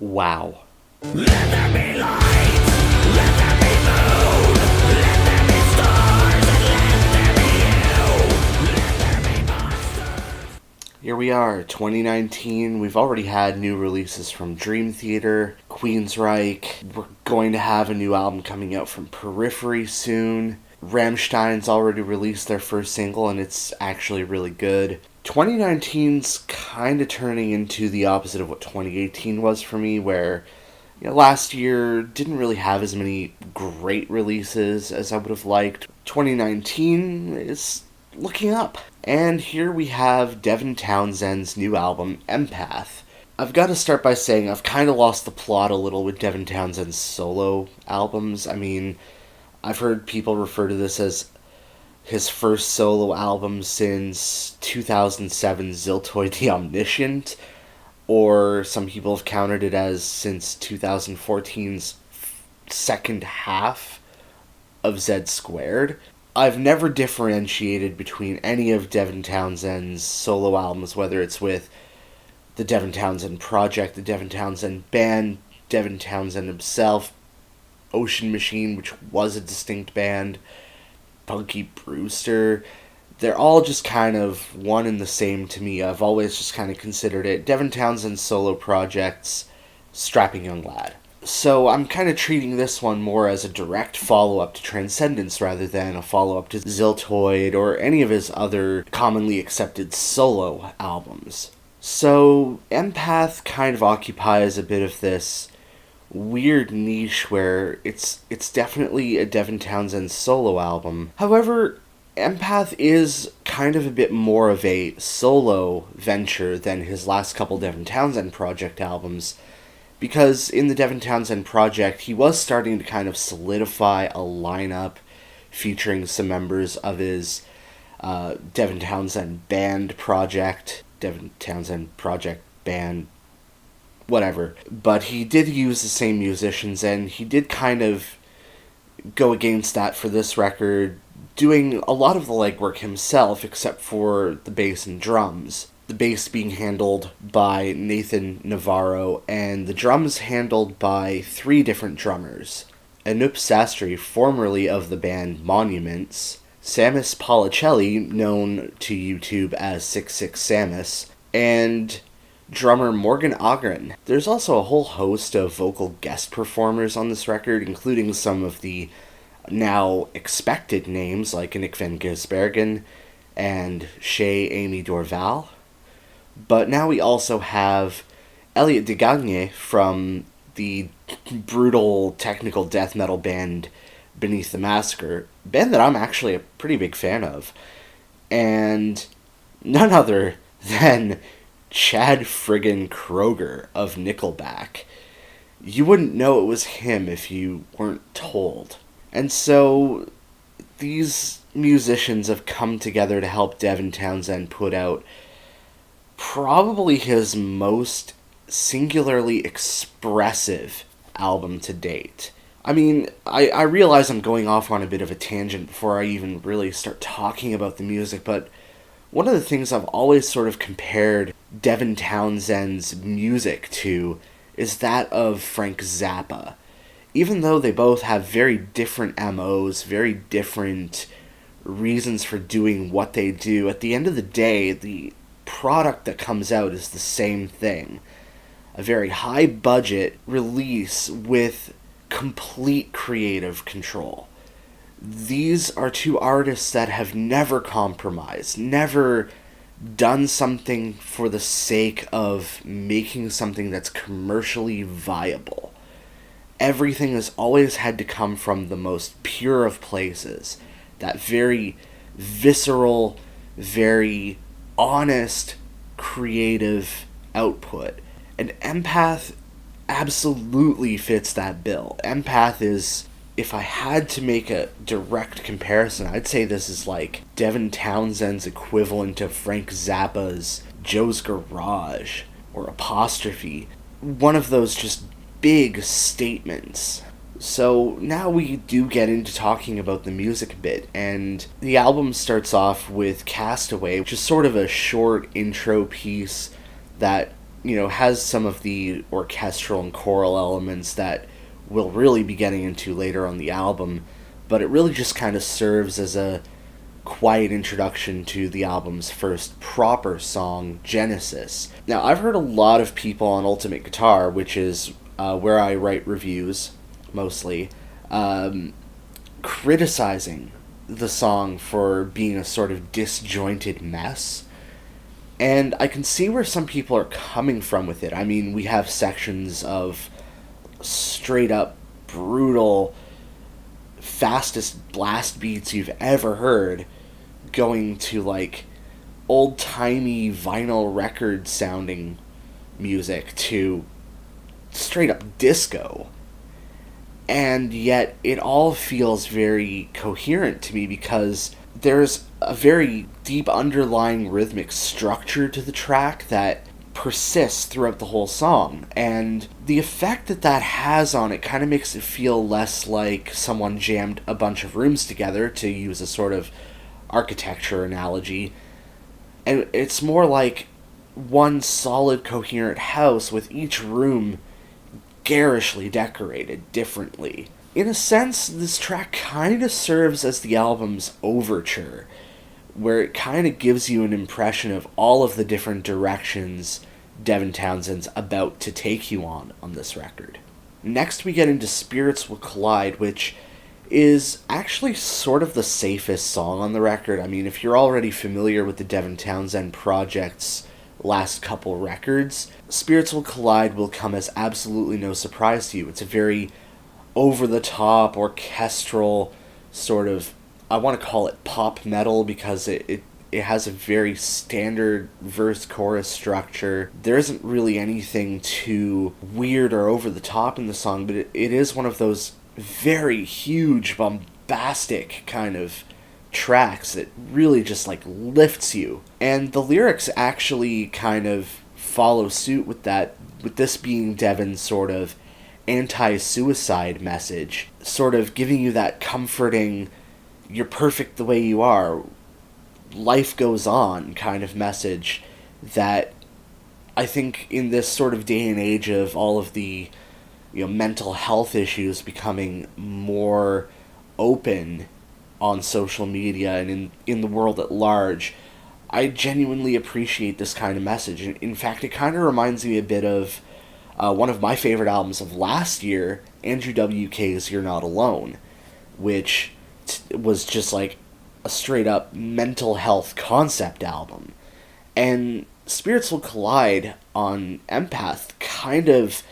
Wow. Let there be light, let there be moon, let there be stars, and let there be you, let there be monsters. Here we are, 2019. We've already had new releases from Dream Theater, Queensryche. We're going to have a new album coming out from Periphery soon. Rammstein's already released their first single, and it's actually really good. 2019's kind of turning into the opposite of what 2018 was for me, where last year didn't really have as many great releases as I would have liked. 2019 is looking up. And here we have Devin Townsend's new album, Empath. I've got to start by saying I've kind of lost the plot a little with Devin Townsend's solo albums. I mean, I've heard people refer to this as his first solo album since 2007's Ziltoid the Omniscient, or some people have counted it as since 2014's second half of Z Squared. I've never differentiated between any of Devin Townsend's solo albums, whether it's with the Devin Townsend Project, the Devin Townsend Band, Devin Townsend himself, Ocean Machine, which was a distinct band, Punky Brewster. They're all just kind of one and the same to me. I've always just kind of considered it Devin Townsend's solo projects, Strapping Young Lad. So I'm kind of treating this one more as a direct follow-up to Transcendence rather than a follow-up to Ziltoid or any of his other commonly accepted solo albums. So Empath kind of occupies a bit of this weird niche where it's definitely a Devin Townsend solo album. However, Empath is kind of a bit more of a solo venture than his last couple Devin Townsend Project albums, because in the Devin Townsend Project, he was starting to kind of solidify a lineup featuring some members of his Devin Townsend Band project, Devin Townsend Project Band, whatever. But he did use the same musicians, and he did kind of go against that for this record, doing a lot of the legwork himself except for the bass and drums. The bass being handled by Nathan Navarro, and the drums handled by 3 different drummers. Anup Sastry, formerly of the band Monuments, Samus Policelli, known to YouTube as 66 Samus, and drummer Morgan Ogren. There's also a whole host of vocal guest performers on this record, including some of the now expected names like Nick Van Gisbergen and Shay Amy Dorval. But now we also have Elliot Degagne from the brutal technical death metal band Beneath the Massacre, a band that I'm actually a pretty big fan of, and none other than Chad friggin' Kroger of Nickelback. You wouldn't know it was him if you weren't told. And so these musicians have come together to help Devin Townsend put out probably his most singularly expressive album to date. I mean, I realize I'm going off on a bit of a tangent before I even really start talking about the music, but one of the things I've always sort of compared Devin Townsend's music to is that of Frank Zappa. Even though they both have very different MOs, very different reasons for doing what they do, at the end of the day, the product that comes out is the same thing. A very high budget release with complete creative control. These are 2 artists that have never compromised, never done something for the sake of making something that's commercially viable. Everything has always had to come from the most pure of places. That very visceral, very honest, creative output. And Empath absolutely fits that bill. Empath is, if I had to make a direct comparison, I'd say this is like Devin Townsend's equivalent of Frank Zappa's Joe's Garage or Apostrophe. One of those just big statements. So now we do get into talking about the music a bit, and the album starts off with Castaway, which is sort of a short intro piece that has some of the orchestral and choral elements that we'll really be getting into later on the album, but it really just kind of serves as a quiet introduction to the album's first proper song, Genesis. Now, I've heard a lot of people on Ultimate Guitar, which is where I write reviews, mostly, criticizing the song for being a sort of disjointed mess. And I can see where some people are coming from with it. I mean, we have sections of straight up brutal, fastest blast beats you've ever heard, going to like old-timey vinyl record sounding music to straight up disco. And yet it all feels very coherent to me because there's a very deep underlying rhythmic structure to the track that persists throughout the whole song, and the effect that has on it kind of makes it feel less like someone jammed a bunch of rooms together, to use a sort of architecture analogy, and it's more like one solid coherent house with each room garishly decorated differently. In a sense, this track kind of serves as the album's overture, where it kind of gives you an impression of all of the different directions Devin Townsend's about to take you on this record. Next we get into Spirits Will Collide, which is actually sort of the safest song on the record. I mean, if you're already familiar with the Devin Townsend project's last couple records, Spirits Will Collide will come as absolutely no surprise to you. It's a very over-the-top, orchestral sort of, I want to call it pop metal because it has a very standard verse-chorus structure. There isn't really anything too weird or over-the-top in the song, but it is one of those very huge, bombastic kind of tracks that really just like lifts you. And the lyrics actually kind of follow suit with that, with this being Devin's sort of anti-suicide message, sort of giving you that comforting, you're perfect the way you are, life goes on kind of message that I think in this sort of day and age of all of the mental health issues becoming more open on social media and in the world at large, I genuinely appreciate this kind of message. In fact, it kind of reminds me a bit of one of my favorite albums of last year, Andrew WK's You're Not Alone, which was just like a straight up mental health concept album. And Spirits Will Collide on Empath kind of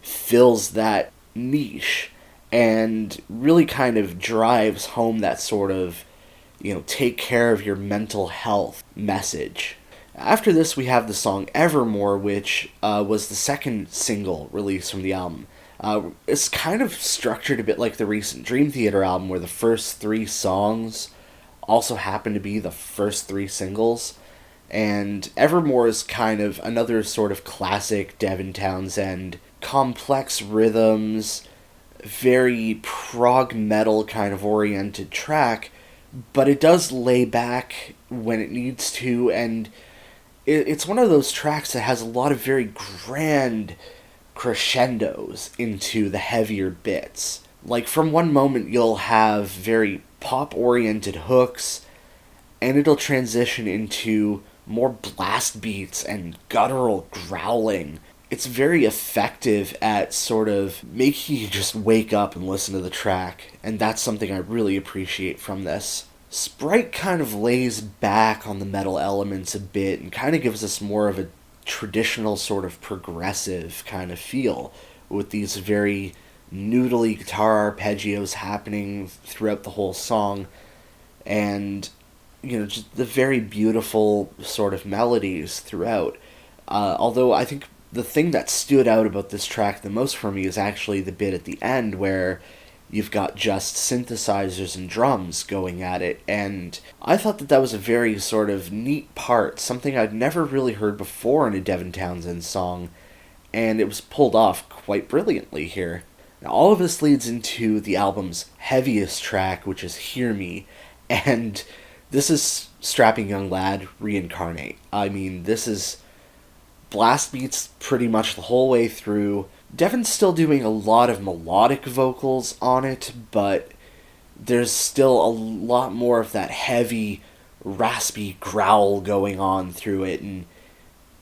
fills that niche and really kind of drives home that sort of, take care of your mental health message. After this, we have the song Evermore, which was the second single released from the album. It's kind of structured a bit like the recent Dream Theater album, where the first three songs also happen to be the first three singles. And Evermore is kind of another sort of classic Devin Townsend, complex rhythms, very prog-metal kind of oriented track, but it does lay back when it needs to, and it's one of those tracks that has a lot of very grand crescendos into the heavier bits. Like, from one moment you'll have very pop-oriented hooks, and it'll transition into more blast beats and guttural growling. It's very effective at sort of making you just wake up and listen to the track, and that's something I really appreciate from this. Sprite kind of lays back on the metal elements a bit and kind of gives us more of a traditional sort of progressive kind of feel, with these very noodly guitar arpeggios happening throughout the whole song, and just the very beautiful sort of melodies throughout. Although I think the thing that stood out about this track the most for me is actually the bit at the end where you've got just synthesizers and drums going at it, and I thought that was a very sort of neat part, something I'd never really heard before in a Devin Townsend song, and it was pulled off quite brilliantly here. Now, all of this leads into the album's heaviest track, which is Hear Me, and this is Strapping Young Lad Reincarnate. I mean, this is blast beats pretty much the whole way through. Devin's still doing a lot of melodic vocals on it, but there's still a lot more of that heavy, raspy growl going on through it, and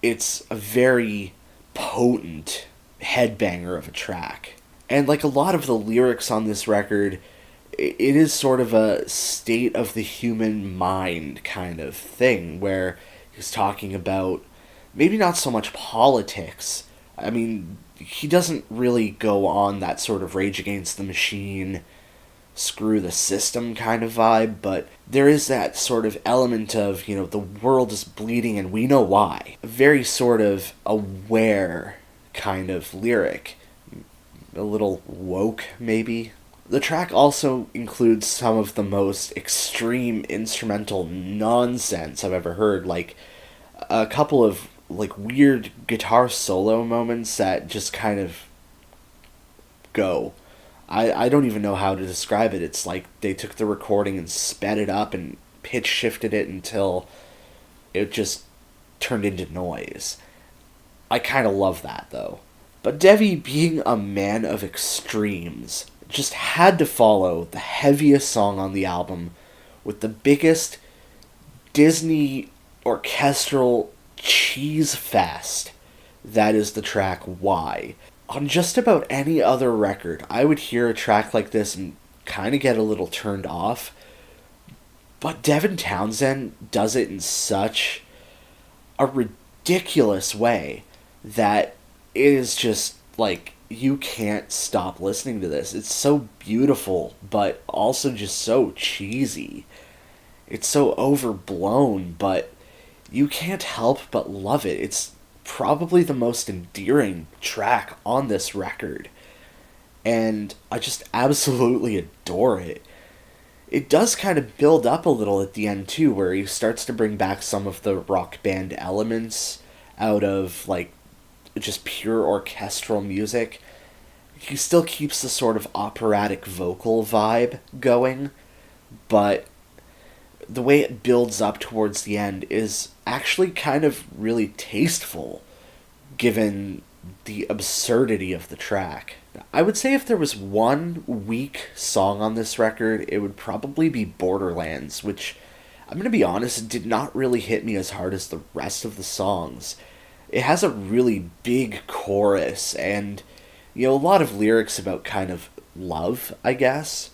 it's a very potent headbanger of a track. And like a lot of the lyrics on this record, it is sort of a state of the human mind kind of thing, where he's talking about maybe not so much politics. I mean, he doesn't really go on that sort of Rage Against the Machine, screw the system kind of vibe, but there is that sort of element of, the world is bleeding and we know why. A very sort of aware kind of lyric. A little woke, maybe. The track also includes some of the most extreme instrumental nonsense I've ever heard, like a couple of weird guitar solo moments that just kind of go. I don't even know how to describe it. It's like they took the recording and sped it up and pitch shifted it until it just turned into noise. I kind of love that, though. But Devi, being a man of extremes, just had to follow the heaviest song on the album with the biggest Disney orchestral cheese fest that is the track Why. On just about any other record, I would hear a track like this and kind of get a little turned off. But Devin Townsend does it in such a ridiculous way that it is just like, you can't stop listening to this. It's so beautiful, but also just so cheesy. It's so overblown, but you can't help but love it. It's probably the most endearing track on this record, and I just absolutely adore it. It does kind of build up a little at the end too, where he starts to bring back some of the rock band elements out of just pure orchestral music. He still keeps the sort of operatic vocal vibe going, but the way it builds up towards the end is actually kind of really tasteful, given the absurdity of the track. I would say if there was one weak song on this record, it would probably be Borderlands, which, I'm going to be honest, did not really hit me as hard as the rest of the songs. It has a really big chorus and, a lot of lyrics about kind of love, I guess,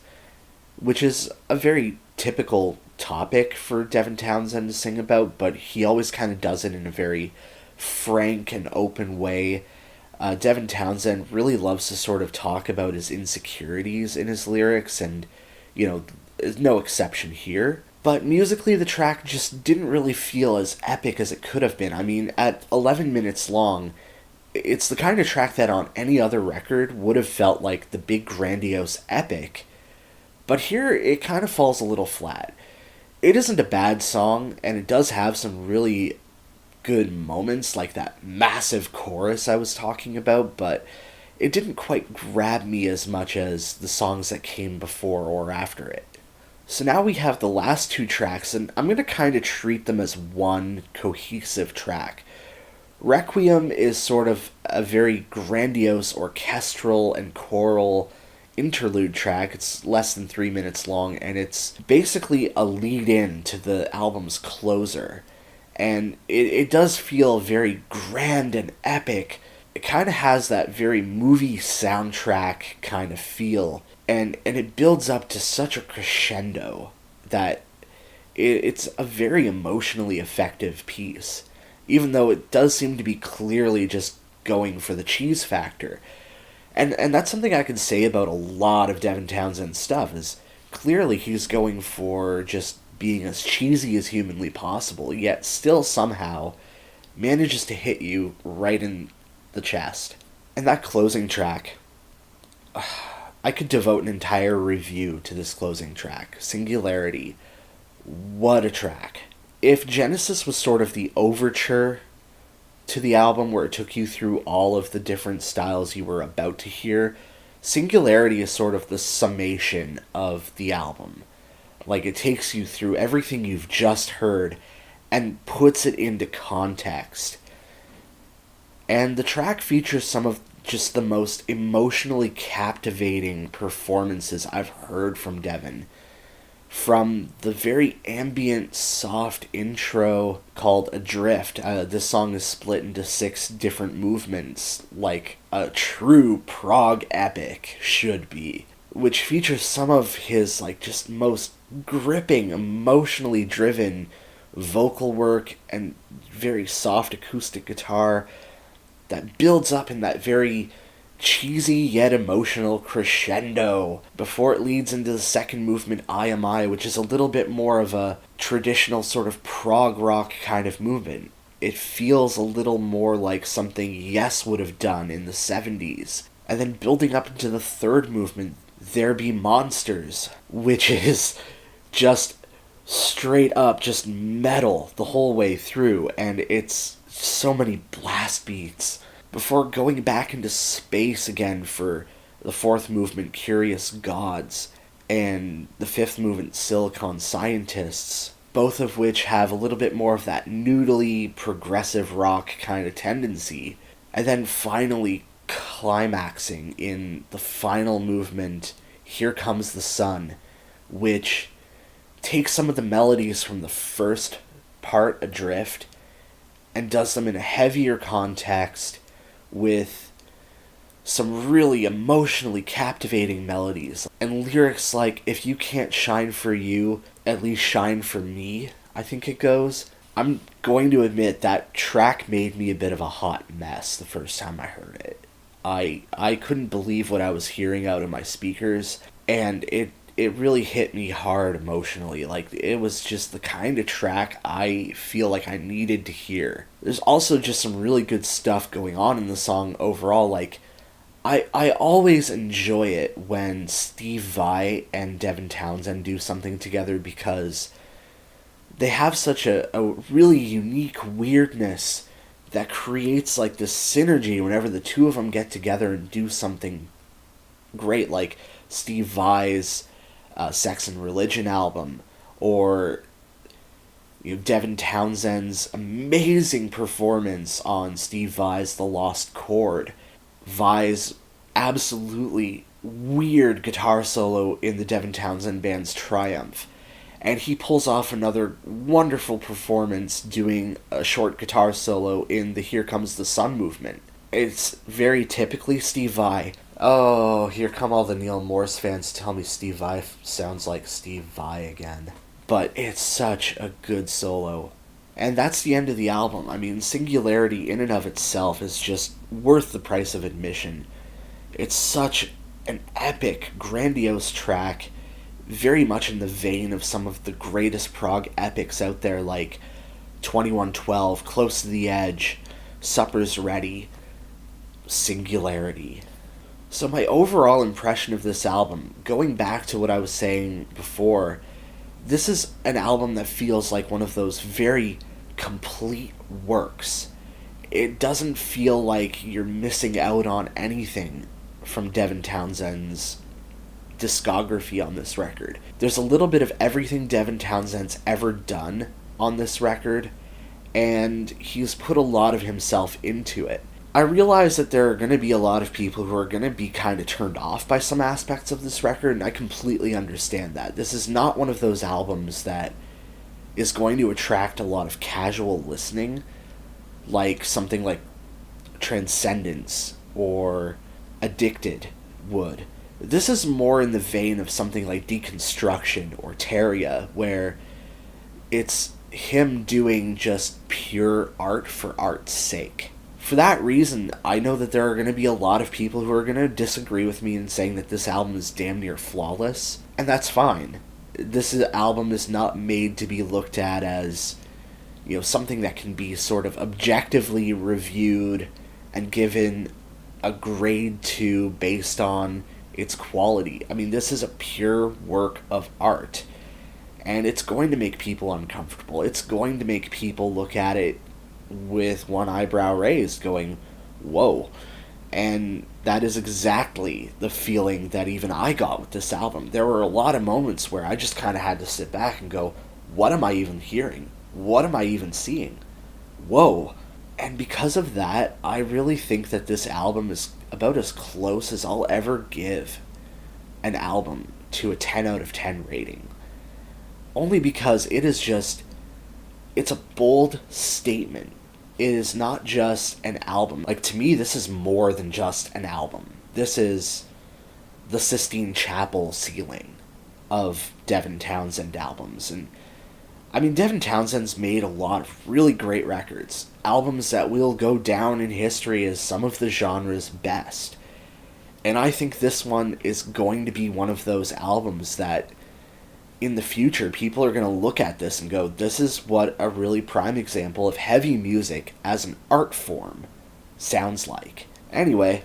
which is a very typical topic for Devin Townsend to sing about, but he always kind of does it in a very frank and open way. Devin Townsend really loves to sort of talk about his insecurities in his lyrics, and, there's no exception here. But musically, the track just didn't really feel as epic as it could have been. I mean, at 11 minutes long, it's the kind of track that on any other record would have felt like the big grandiose epic. But here, it kind of falls a little flat. It isn't a bad song, and it does have some really good moments, like that massive chorus I was talking about, but it didn't quite grab me as much as the songs that came before or after it. So now we have the last two tracks, and I'm going to kind of treat them as one cohesive track. Requiem is sort of a very grandiose orchestral and choral interlude track. It's less than 3 minutes long, and it's basically a lead-in to the album's closer. And it does feel very grand and epic. It kind of has that very movie soundtrack kind of feel. And it builds up to such a crescendo that it's a very emotionally effective piece. Even though it does seem to be clearly just going for the cheese factor. And that's something I can say about a lot of Devin Townsend's stuff, is clearly he's going for just being as cheesy as humanly possible, yet still somehow manages to hit you right in the chest. And that closing track, I could devote an entire review to this closing track. Singularity. What a track. If Genesis was sort of the overture to the album, where it took you through all of the different styles you were about to hear, Singularity is sort of the summation of the album. Like, it takes you through everything you've just heard and puts it into context. And the track features some of just the most emotionally captivating performances I've heard from Devin. From the very ambient, soft intro called Adrift, this song is split into 6 different movements, like a true prog epic should be, which features some of his, like, just most gripping, emotionally driven vocal work and very soft acoustic guitar that builds up in that very cheesy yet emotional crescendo before it leads into the second movement, I Am I, which is a little bit more of a traditional sort of prog rock kind of movement. It feels a little more like something Yes would have done in the 70s. And then building up into the third movement, There Be Monsters, which is just straight up just metal the whole way through, and it's so many blast beats before going back into space again for the fourth movement, Curious Gods, and the fifth movement, Silicon Scientists, both of which have a little bit more of that noodly, progressive rock kind of tendency, and then finally climaxing in the final movement, Here Comes the Sun, which takes some of the melodies from the first part, Adrift, and does them in a heavier context with some really emotionally captivating melodies and lyrics like, if you can't shine for you, at least shine for me, I think it goes. I'm going to admit that track made me a bit of a hot mess the first time I heard it. I couldn't believe what I was hearing out of my speakers, and it really hit me hard emotionally. Like, it was just the kind of track I feel like I needed to hear. There's also just some really good stuff going on in the song overall. Like, I always enjoy it when Steve Vai and Devin Townsend do something together, because they have such a really unique weirdness that creates like this synergy whenever the two of them get together and do something great, like Steve Vai's Sex and Religion album, or Devin Townsend's amazing performance on Steve Vai's The Lost Chord, Vai's absolutely weird guitar solo in the Devin Townsend band's Triumph, and he pulls off another wonderful performance doing a short guitar solo in the Here Comes the Sun movement. It's very typically Steve Vai. Oh, here come all the Neil Morse fans to tell me Steve Vai sounds like Steve Vai again. But it's such a good solo. And that's the end of the album. I mean, Singularity in and of itself is just worth the price of admission. It's such an epic, grandiose track, very much in the vein of some of the greatest prog epics out there, like 2112, Close to the Edge, Supper's Ready, Singularity. So my overall impression of this album, going back to what I was saying before, this is an album that feels like one of those very complete works. It doesn't feel like you're missing out on anything from Devin Townsend's discography on this record. There's a little bit of everything Devin Townsend's ever done on this record, and he's put a lot of himself into it. I realize that there are going to be a lot of people who are going to be kind of turned off by some aspects of this record, and I completely understand that. This is not one of those albums that is going to attract a lot of casual listening, like something like Transcendence or Addicted would. This is more in the vein of something like Deconstruction or Teria, where it's him doing just pure art for art's sake. For that reason, I know that there are going to be a lot of people who are going to disagree with me in saying that this album is damn near flawless, and that's fine. This album is not made to be looked at as, something that can be sort of objectively reviewed and given a grade to based on its quality. I mean, this is a pure work of art, and it's going to make people uncomfortable. It's going to make people look at it with one eyebrow raised, going, whoa. And that is exactly the feeling that even I got with this album. There were a lot of moments where I just kind of had to sit back and go, what am I even hearing? What am I even seeing? Whoa. And because of that, I really think that this album is about as close as I'll ever give an album to a 10 out of 10 rating. Only because it is just, it's a bold statement. It is not just an album. Like, to me, this is more than just an album. This is the Sistine Chapel ceiling of Devin Townsend albums. And I mean, Devin Townsend's made a lot of really great records. Albums that will go down in history as some of the genre's best. And I think this one is going to be one of those albums that in the future people are going to look at this and go, this is what a really prime example of heavy music as an art form sounds like. Anyway,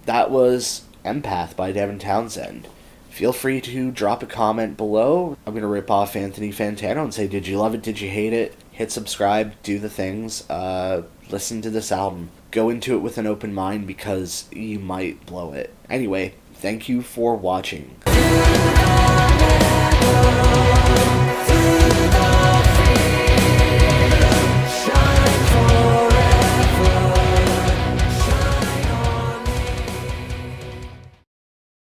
that was Empath by Devin Townsend. Feel free to drop a comment below. I'm going to rip off Anthony Fantano and say, did you love it? Did you hate it? Hit subscribe, do the things, listen to this album. Go into it with an open mind because you might blow it. Anyway, thank you for watching.